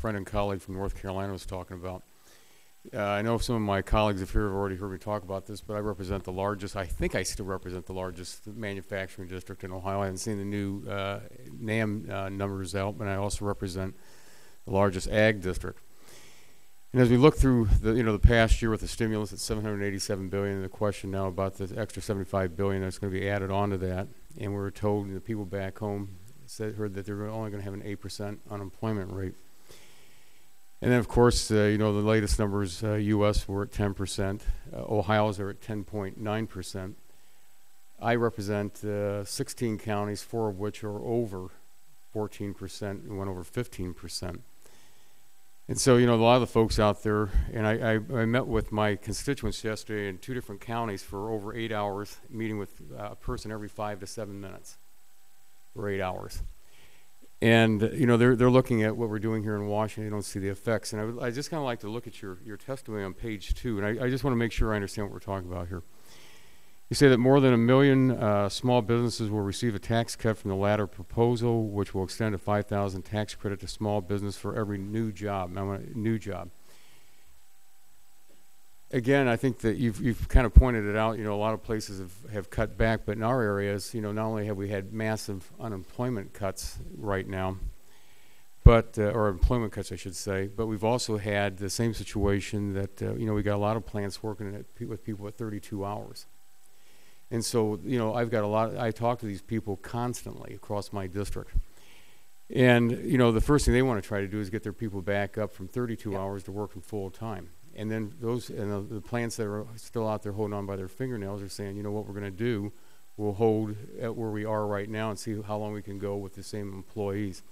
friend and colleague from North Carolina was talking about. I know some of my colleagues up here have already heard me talk about this, but I represent the largest, I think I still represent the largest manufacturing district in Ohio. I haven't seen the new NAM numbers out, but I also represent the largest ag district. And as we look through the past year with the stimulus at $787 billion, and the question now about the extra $75 billion that's going to be added onto that, and we were told the people back home heard that they're only going to have an 8% unemployment rate. And then, of course, the latest numbers, U.S. were at 10%. Ohio's are at 10.9%. I represent 16 counties, 4 of which are over 14% and one over 15%. And so, a lot of the folks out there, and I met with my constituents yesterday in 2 different counties for over 8 hours, meeting with a person every 5 to 7 minutes for 8 hours. And, they're looking at what we're doing here in Washington. They don't see the effects. And I just kind of like to look at your testimony on page 2. And I just want to make sure I understand what we're talking about here. You say that more than 1 million small businesses will receive a tax cut from the Latta proposal, which will extend a $5,000 tax credit to small business for every new job. New job. Again, I think that you've kind of pointed it out. A lot of places have cut back, but in our areas, not only have we had massive unemployment cuts right now, but or employment cuts, I should say, but we've also had the same situation that we got a lot of plants working with people at 32 hours. And so, I've got I talk to these people constantly across my district. And, the first thing they want to try to do is get their people back up from 32 hours to working full time. And then the plants that are still out there holding on by their fingernails are saying, what we're going to do, we'll hold at where we are right now and see how long we can go with the same employees.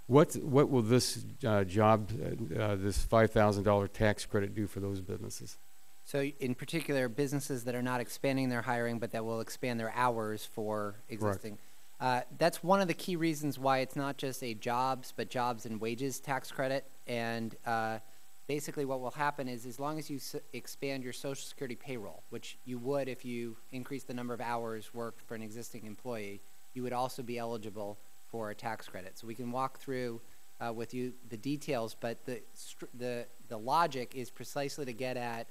What will this this $5,000 tax credit do for those businesses? So in particular, businesses that are not expanding their hiring, but that will expand their hours for existing. That's one of the key reasons why it's not just a jobs, but jobs and wages tax credit. And basically what will happen is as long as you expand your Social Security payroll, which you would if you increase the number of hours worked for an existing employee, you would also be eligible for a tax credit. So we can walk through with you the details, but the logic is precisely to get at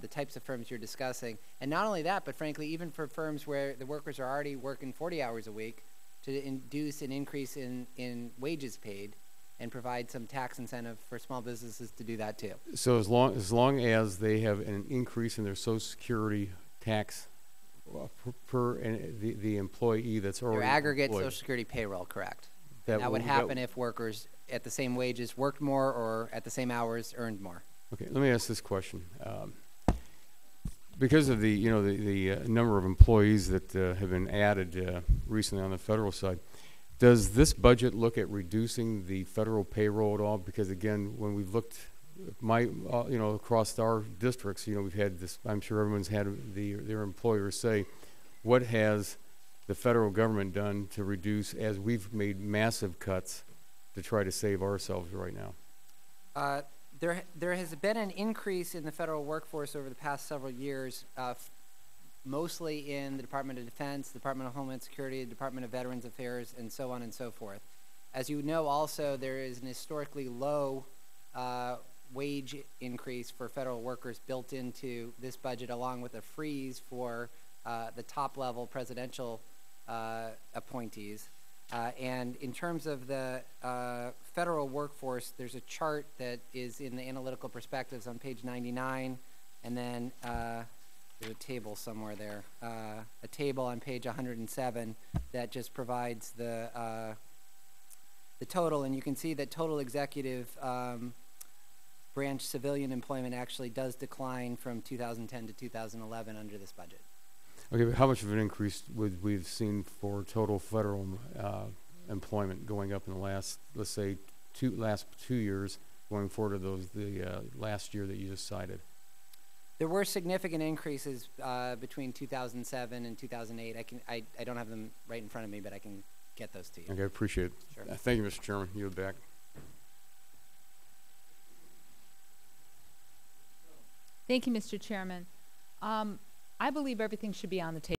the types of firms you're discussing. And not only that, but frankly, even for firms where the workers are already working 40 hours a week, to induce an increase in wages paid and provide some tax incentive for small businesses to do that too. So as long as they have an increase in their Social Security tax per the employee that's already their aggregate employed. Social Security payroll, correct. That would happen if workers at the same wages worked more or at the same hours earned more. Okay, let me ask this question. Because of the number of employees that have been added recently on the federal side, does this budget look at reducing the federal payroll at all? Because again, when we've looked, across our districts, we've had this. I'm sure everyone's had their employers say, "What has the federal government done to reduce?" As we've made massive cuts to try to save ourselves right now. There has been an increase in the federal workforce over the past several years, mostly in the Department of Defense, the Department of Homeland Security, the Department of Veterans Affairs, and so on and so forth. As you know, also, there is an historically low wage increase for federal workers built into this budget, along with a freeze for the top-level presidential appointees. And in terms of the federal workforce, there's a chart that is in the analytical perspectives on page 99, and then there's a table somewhere there, a table on page 107 that just provides the total, and you can see that total executive branch civilian employment actually does decline from 2010 to 2011 under this budget. Okay, but how much of an increase we've seen for total federal employment going up in the last, let's say, last 2 years, going forward to the last year that you just cited? There were significant increases between 2007 and 2008. I don't have them right in front of me, but I can get those to you. Okay, I appreciate it. Sure. Thank you, Mr. Chairman. You're back. Thank you, Mr. Chairman. I believe everything should be on the table.